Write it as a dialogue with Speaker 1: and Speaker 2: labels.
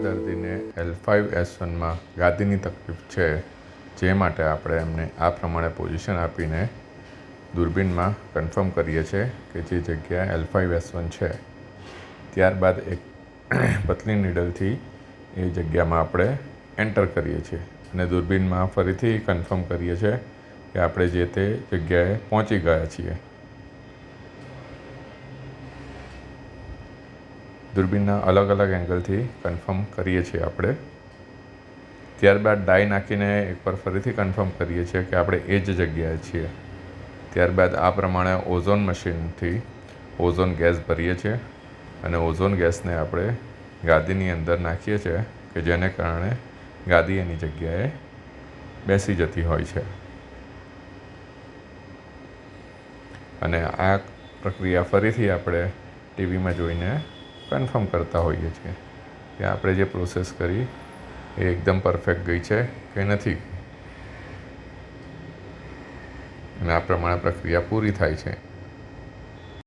Speaker 1: દર્દીને L5S1માં ગાદીની તકલીફ છે, જે માટે આપણે એમને આ પ્રમાણે પોઝિશન આપીને દૂરબીનમાં કન્ફર્મ કરીએ છીએ કે જે જગ્યાએ L5S1 છે. ત્યારબાદ એક પતલી નીડલથી એ જગ્યામાં આપણે એન્ટર કરીએ છીએ અને દૂરબીનમાં ફરીથી કન્ફર્મ કરીએ છીએ કે આપણે જે તે જગ્યાએ પહોંચી ગયા છીએ. દૂરબીનના અલગ અલગ એંગલથી કન્ફર્મ કરીએ છીએ આપણે. ત્યારબાદ ડાય નાખીને એકવાર ફરીથી કન્ફર્મ કરીએ છીએ કે આપણે એ જ જગ્યાએ છીએ. ત્યારબાદ આ પ્રમાણે ઓઝોન મશીનથી ઓઝોન ગેસ ભરીએ છીએ અને ઓઝોન ગેસને આપણે ગાદીની અંદર નાખીએ છીએ કે જેને કારણે ગાદી એની જગ્યાએ બેસી જતી હોય છે. અને આ પ્રક્રિયા ફરીથી આપણે ટીવીમાં જોઈને કન્ફર્મ કરતા હોઈએ છીએ કે આપણે જે પ્રોસેસ કરી એ એકદમ પરફેક્ટ ગઈ છે કે નથી ગઈ. અને આ પ્રમાણે પ્રક્રિયા પૂરી થાય છે.